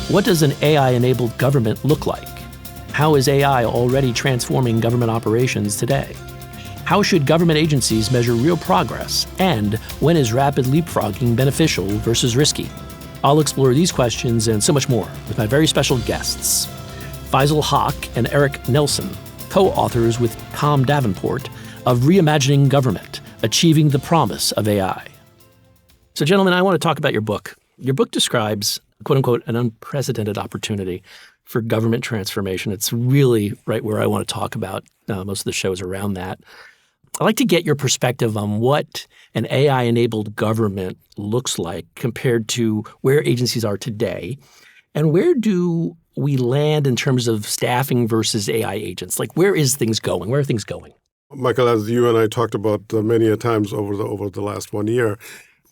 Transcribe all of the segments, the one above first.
What does an AI-enabled government look like? How is AI already transforming government operations today? How should government agencies measure real progress? And when is rapid leapfrogging beneficial versus risky? I'll explore these questions and so much more with my very special guests. Faisal Hoque and Erik Nelson, co-authors with Tom Davenport of Reimagining Government, Achieving the Promise of AI. So gentlemen, I want to talk about your book. Your book describes, quote unquote, an unprecedented opportunity for government transformation. It's really right where I want to talk about. Most of the shows around that. I'd like to get your perspective on what an AI-enabled government looks like compared to where agencies are today. And where do we land in terms of staffing versus AI agents? Like, where is things going? Where are things going? Michael, as you and I talked about many a times over the last 1 year,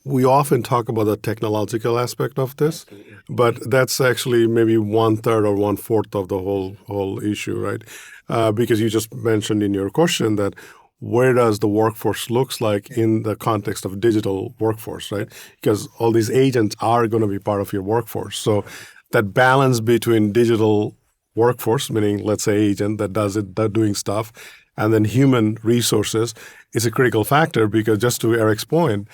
we often talk about the technological aspect of this, but that's actually maybe 1/3 or 1/4 of the whole issue, right? Because you just mentioned in your question that where does the workforce looks like in the context of digital workforce, right? Because all these agents are going to be part of your workforce. So that balance between digital workforce, meaning let's say agent that doing stuff, and then human resources is a critical factor because just to Erik's point,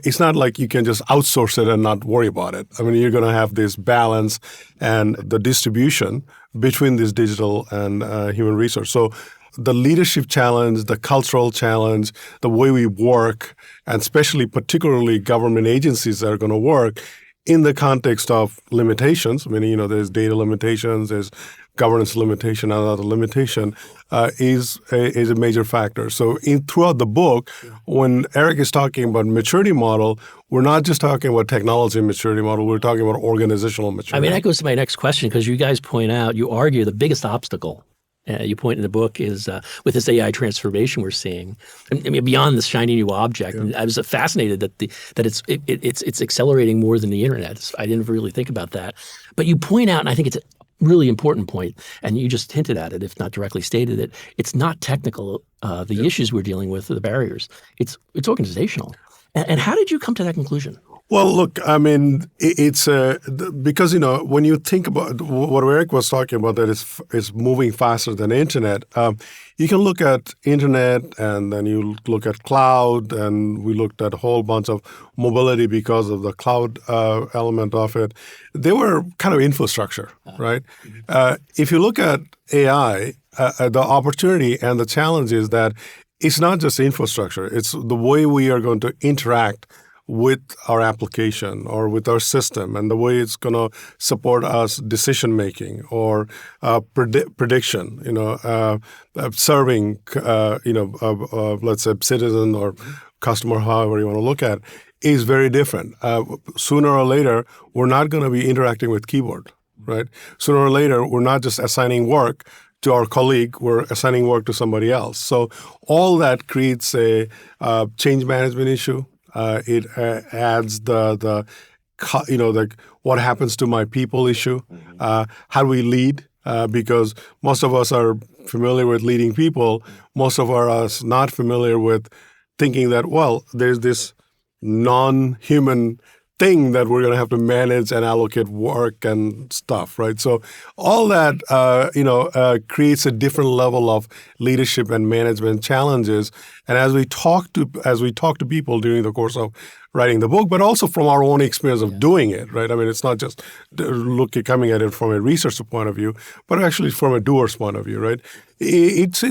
it's not like you can just outsource it and not worry about it. I mean, you're going to have this balance and the distribution between this digital and human resource. So the leadership challenge, the cultural challenge, the way we work, and particularly government agencies that are going to work in the context of limitations, meaning, there's data limitations, there's governance limitation, and other limitation, is a major factor. So throughout the book, when Erik is talking about maturity model, we're not just talking about technology maturity model, we're talking about organizational maturity. I mean, that goes to my next question because you guys point out, you argue the biggest obstacle you point in the book is with this AI transformation we're seeing. I mean, beyond this shiny new object, I was fascinated that it's accelerating more than the internet. I didn't really think about that, but you point out, and I think it's a really important point, and you just hinted at it, if not directly stated it. It's not technical. The issues we're dealing with, the barriers. It's organizational. And how did you come to that conclusion? Well, look, I mean, it's because, when you think about what Erik was talking about, that it's moving faster than internet, you can look at internet and then you look at cloud, and we looked at a whole bunch of mobility because of the cloud element of it. They were kind of infrastructure, right? If you look at AI, the opportunity and the challenge is that it's not just infrastructure. It's the way we are going to interact with our application or with our system, and the way it's going to support us decision making or prediction. Serving let's say citizen or customer, however you want to look at, is very different. Sooner or later, we're not going to be interacting with keyboard, right? Sooner or later, we're not just assigning work to our colleague, we're assigning work to somebody else. So all that creates a change management issue. It adds the what happens to my people issue. How do we lead? Because most of us are familiar with leading people. Most of us not familiar with thinking that, well, there's this non-human thing that we're going to have to manage and allocate work and stuff, right? So all that, creates a different level of leadership and management challenges. And as we talk to people during the course of writing the book, but also from our own experience of doing it, right? I mean, it's not just coming at it from a researcher point of view, but actually from a doer's point of view, right? It's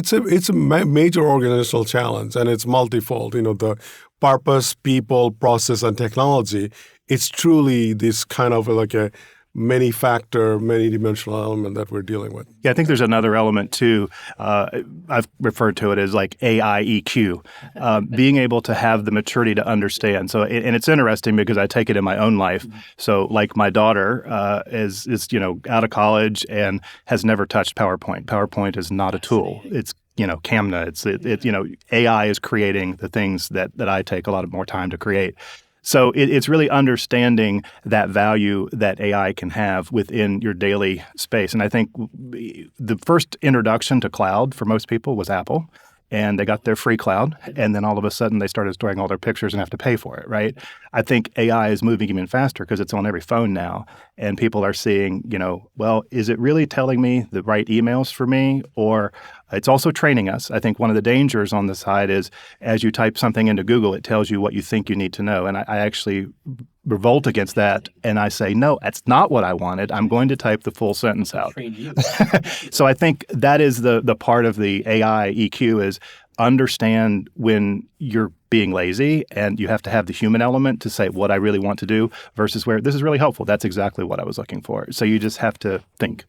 a major organizational challenge, and it's multifold. The purpose, people, process, and technology. It's truly this kind of like a many-factor, many-dimensional element that we're dealing with. Yeah, I think there's another element too. I've referred to it as like AI EQ, being able to have the maturity to understand. So, and it's interesting because I take it in my own life. So, like my daughter is out of college and has never touched PowerPoint. PowerPoint is not a tool. It's Canva. AI is creating the things that I take a lot more time to create. So it's really understanding that value that AI can have within your daily space. And I think the first introduction to cloud for most people was Apple. and they got their free cloud, and then all of a sudden they started storing all their pictures and have to pay for it, right? I think AI is moving even faster because it's on every phone now, and people are seeing, well, is it really telling me the right emails for me, or it's also training us. I think one of the dangers on the side is as you type something into Google, it tells you what you think you need to know, and I actually revolt against that, and I say, no, that's not what I wanted. I'm going to type the full sentence out. So I think that is the part of the AI EQ is understand when you're being lazy, and you have to have the human element to say what I really want to do versus where this is really helpful. That's exactly what I was looking for. So you just have to think.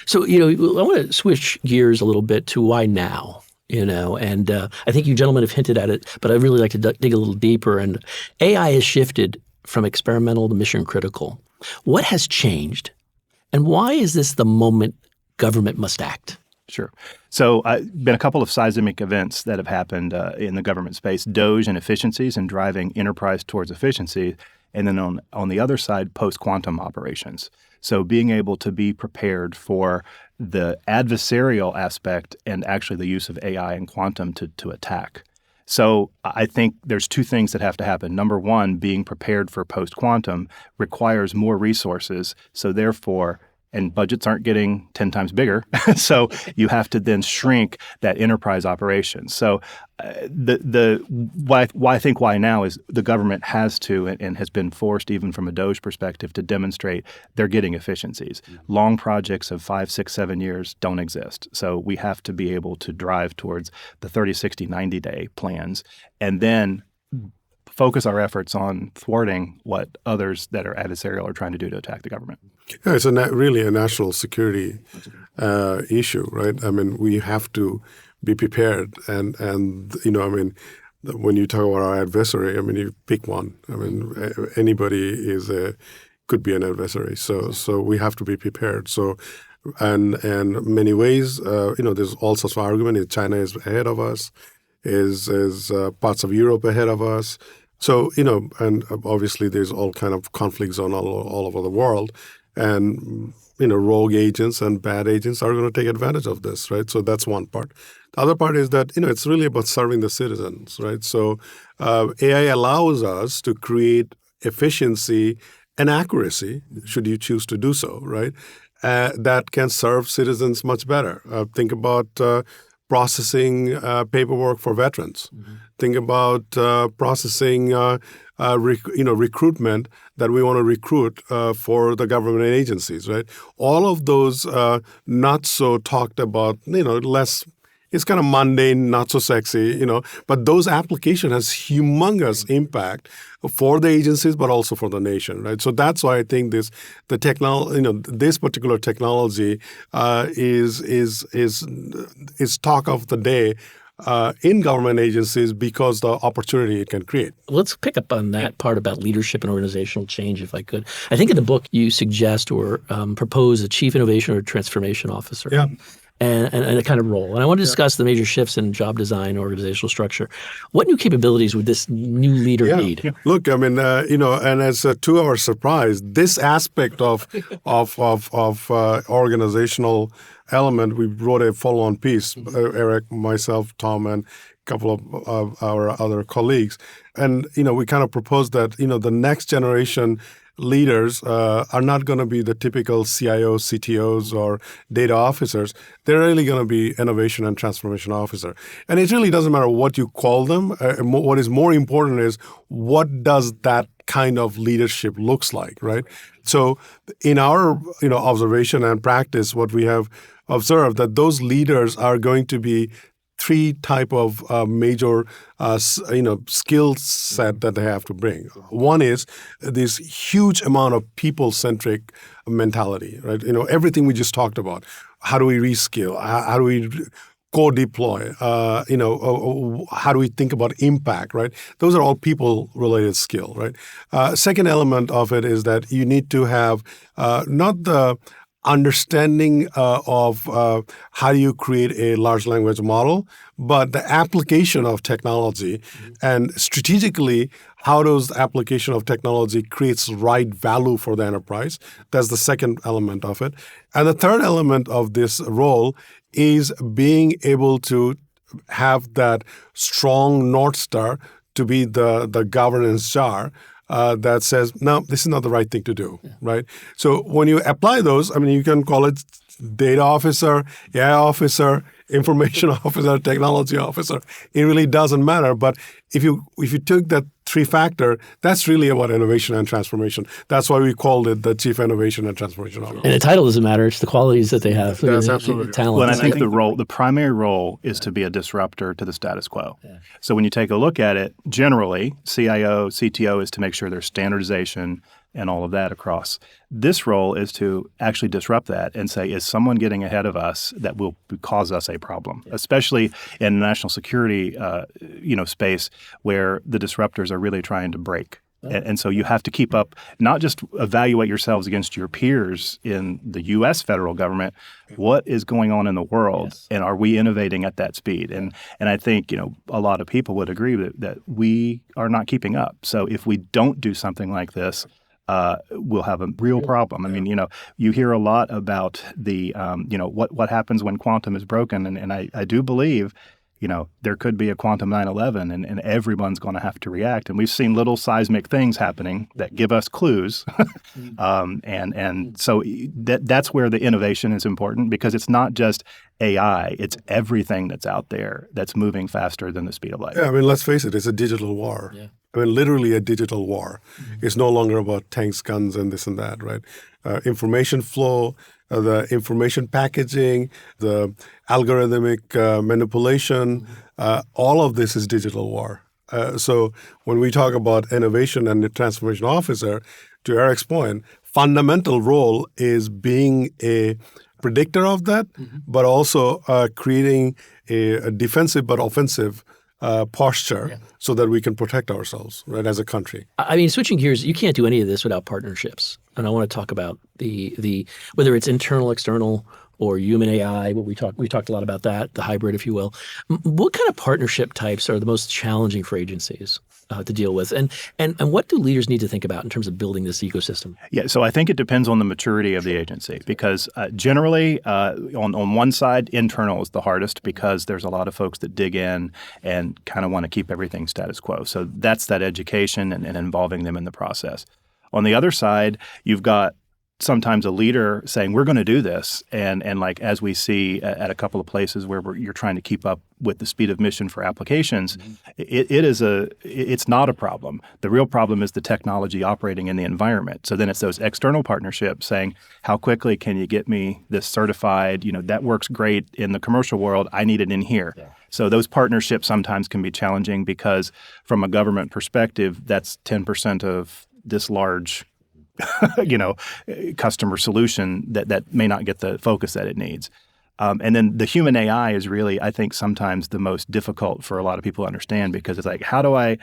So, I want to switch gears a little bit to why now? And I think you gentlemen have hinted at it, but I'd really like to dig a little deeper. And AI has shifted from experimental to mission critical. What has changed? And why is this the moment government must act? Sure. So been a couple of seismic events that have happened in the government space, DOGE and efficiencies and driving enterprise towards efficiency. And then on the other side, post-quantum operations. So being able to be prepared for the adversarial aspect and actually the use of AI and quantum to attack. So I think there's two things that have to happen. Number one, being prepared for post-quantum requires more resources. So therefore, and budgets aren't getting 10 times bigger. So you have to then shrink that enterprise operation. So why I think why now is the government has to and has been forced even from a DOGE perspective to demonstrate they're getting efficiencies. Long projects of 5, 6, 7 years don't exist. So we have to be able to drive towards the 30, 60, 90-day plans and then focus our efforts on thwarting what others that are adversarial are trying to do to attack the government. Yeah, it's really a national security issue, right? I mean, we have to be prepared, and when you talk about our adversary, I mean, you pick one. I mean, anybody could be an adversary, so we have to be prepared. So, and many ways, there's all sorts of argument. China is ahead of us, is parts of Europe ahead of us. So, and obviously there's all kind of conflicts on all over the world. And, rogue agents and bad agents are going to take advantage of this, right? So that's one part. The other part is that, it's really about serving the citizens, right? So AI allows us to create efficiency and accuracy, should you choose to do so, right? That can serve citizens much better. Think about processing paperwork for veterans. Mm-hmm. Think about processing recruitment that we want to recruit for the government agencies, right? All of those not so talked about, less. It's kind of mundane, not so sexy, but those applications has humongous impact for the agencies, but also for the nation, right? So that's why I think this particular technology is talk of the day in government agencies because the opportunity it can create. Let's pick up on that part about leadership and organizational change, if I could. I think in the book you suggest or propose a chief innovation or transformation officer. Yeah. And a kind of role. And I want to discuss the major shifts in job design, organizational structure. What new capabilities would this new leader need? Yeah. Look, I mean, and as to our surprise, this aspect of organizational element, we wrote a follow-on piece, Erik, myself, Tom, and a couple of our other colleagues. And, we kind of proposed that, the next generation leaders are not going to be the typical CIOs, CTOs, or data officers. They're really going to be innovation and transformation officer. And it really doesn't matter what you call them. What is more important is what does that kind of leadership looks like, right? So in our observation and practice, what we have observed that those leaders are going to be three type of major skill set that they have to bring. One is this huge amount of people-centric mentality, right? Everything we just talked about. How do we reskill? How do we co-deploy? How do we think about impact, right? Those are all people-related skill, right? Second element of it is that you need to have not the understanding of how do you create a large language model, but the application of technology and strategically how does the application of technology creates right value for the enterprise. That's the second element of it. And the third element of this role is being able to have that strong North Star to be the governance jar that says, no, this is not the right thing to do, right? So when you apply those, I mean, you can call it data officer, AI officer, information officer, technology officer. It really doesn't matter. But if you took that three factor, that's really about innovation and transformation. That's why we called it the Chief Innovation and Transformation Officer. And the title doesn't matter; it's the qualities that they have. That's absolutely talent. Well, and I think the primary role is to be a disruptor to the status quo. Yeah. So when you take a look at it, generally, CIO, CTO is to make sure there's standardization and all of that across. This role is to actually disrupt that and say, is someone getting ahead of us that will cause us a problem, especially in national security space where the disruptors are really trying to break. And so you have to keep up, not just evaluate yourselves against your peers in the U.S. federal government, what is going on in the world, and are we innovating at that speed? And I think a lot of people would agree that we are not keeping up. So if we don't do something like this, we'll have a real problem. I mean, you hear a lot about the, what happens when quantum is broken, and I do believe there could be a quantum 9/11 and everyone's going to have to react. And we've seen little seismic things happening that give us clues. and so that's where the innovation is important, because it's not just AI, it's everything that's out there that's moving faster than the speed of light. Yeah, I mean, let's face it, it's a digital war. Yeah. I mean, literally a digital war. Mm-hmm. It's no longer about tanks, guns, and this and that, right? Information flow, the information packaging, the algorithmic manipulation, all of this is digital war. So when we talk about innovation and the transformation officer, to Erik's point, fundamental role is being a predictor of that, but also creating a defensive but offensive posture so that we can protect ourselves, right, as a country. I mean, switching gears, you can't do any of this without partnerships. And I want to talk about the whether it's internal, external, or human AI. We talked a lot about that, the hybrid, if you will. What kind of partnership types are the most challenging for agencies to deal with? And what do leaders need to think about in terms of building this ecosystem? Yeah, so I think it depends on the maturity of the agency, because generally on one side, internal is the hardest, because there's a lot of folks that dig in and kind of want to keep everything status quo. So that's that education and involving them in the process. On the other side, you've got sometimes a leader saying, we're going to do this. And like, as we see at a couple of places where you're trying to keep up with the speed of mission for applications, it's not a problem. The real problem is the technology operating in the environment. So then it's those external partnerships saying, how quickly can you get me this certified? That works great in the commercial world. I need it in here. Yeah. So those partnerships sometimes can be challenging, because from a government perspective, that's 10% of this large customer solution that may not get the focus that it needs. And then the human AI is really, I think, sometimes the most difficult for a lot of people to understand, because it's like, how do I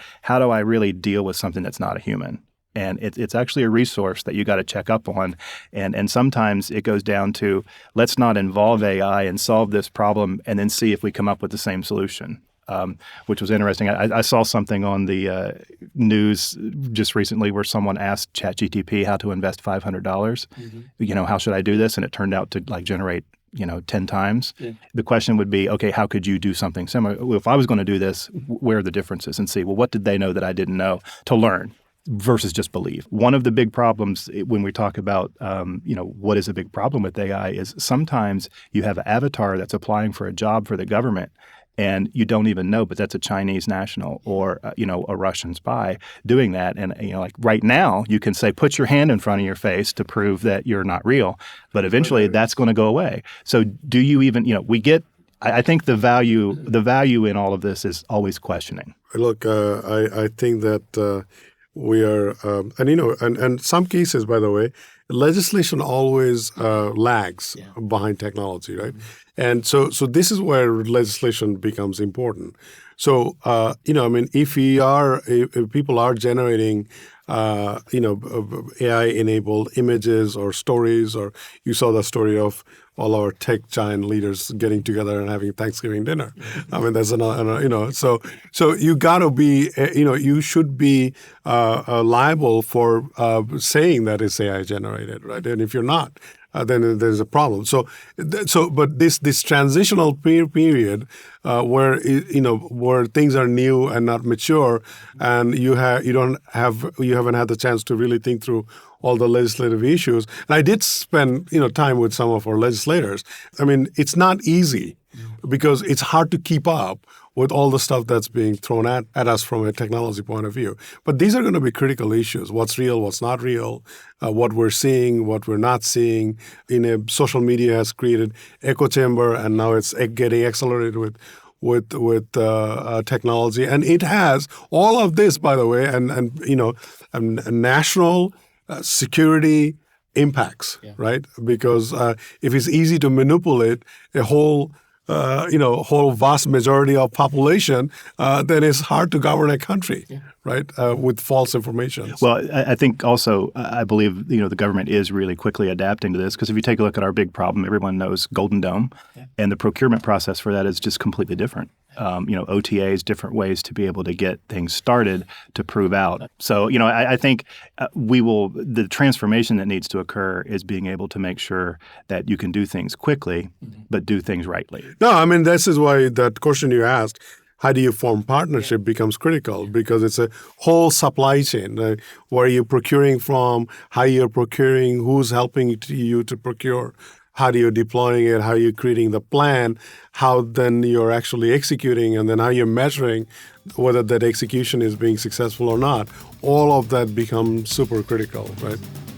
really deal with something that's not a human? And it's actually a resource that you got to check up on. And sometimes it goes down to, let's not involve AI and solve this problem and then see if we come up with the same solution. Which was interesting. I saw something on the news just recently where someone asked ChatGPT how to invest $500. Mm-hmm. How should I do this? And it turned out to generate 10 times. Yeah. The question would be, okay, how could you do something similar? Well, if I was going to do this, where are the differences? And see, well, what did they know that I didn't know, to learn versus just believe. One of the big problems when we talk about, what is a big problem with AI is sometimes you have an avatar that's applying for a job for the government, and you don't even know, but that's a Chinese national or, a Russian spy doing that. And, like right now, you can say, put your hand in front of your face to prove that you're not real. But eventually that's going to go away. So do you even, I think the value in all of this is always questioning. Look, I think that we are, and some cases, by the way, legislation always lags behind technology, right? Mm-hmm. And so this is where legislation becomes important. So, if people are generating, AI-enabled images or stories, or you saw the story of all our tech giant leaders getting together and having Thanksgiving dinner. I mean, that's another, so you got to be, you should be liable for saying that it's AI generated, right? And if you're not, then there's a problem. But this transitional period where where things are new and not mature, and you haven't had the chance to really think through all the legislative issues. And I did spend time with some of our legislators. I mean, it's not easy because it's hard to keep up with all the stuff that's being thrown at us from a technology point of view. But these are going to be critical issues. What's real, what's not real, what we're seeing, what we're not seeing. Social media has created echo chamber, and now it's getting accelerated with technology. And it has all of this, by the way, and national security impacts, right? Because if it's easy to manipulate a whole vast majority of population, then it's hard to govern a country, right, with false information. Well, I think also, I believe, the government is really quickly adapting to this, because if you take a look at our big problem, everyone knows Golden Dome, and the procurement process for that is just completely different. OTAs, different ways to be able to get things started to prove out. So, I think the transformation that needs to occur is being able to make sure that you can do things quickly, but do things rightly. No, I mean, this is why that question you asked, how do you form partnership, becomes critical, because it's a whole supply chain. Where you're procuring from, how you're procuring, who's helping you to procure, how do you deploying it, how you're creating the plan, how then you're actually executing, and then how you're measuring whether that execution is being successful or not. All of that becomes super critical, right?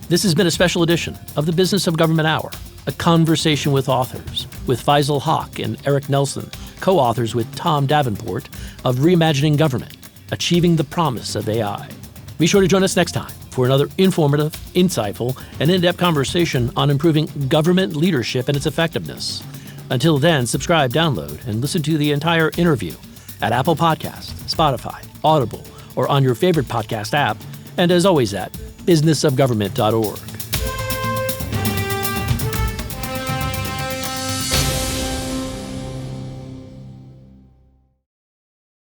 This has been a special edition of the Business of Government Hour, a conversation with authors, with Faisal Hoque and Erik Nelson, co-authors with Tom Davenport of Reimagining Government, Achieving the Promise of AI. Be sure to join us next time for another informative, insightful, and in-depth conversation on improving government leadership and its effectiveness. Until then, subscribe, download, and listen to the entire interview at Apple Podcasts, Spotify, Audible, or on your favorite podcast app, and as always at businessofgovernment.org.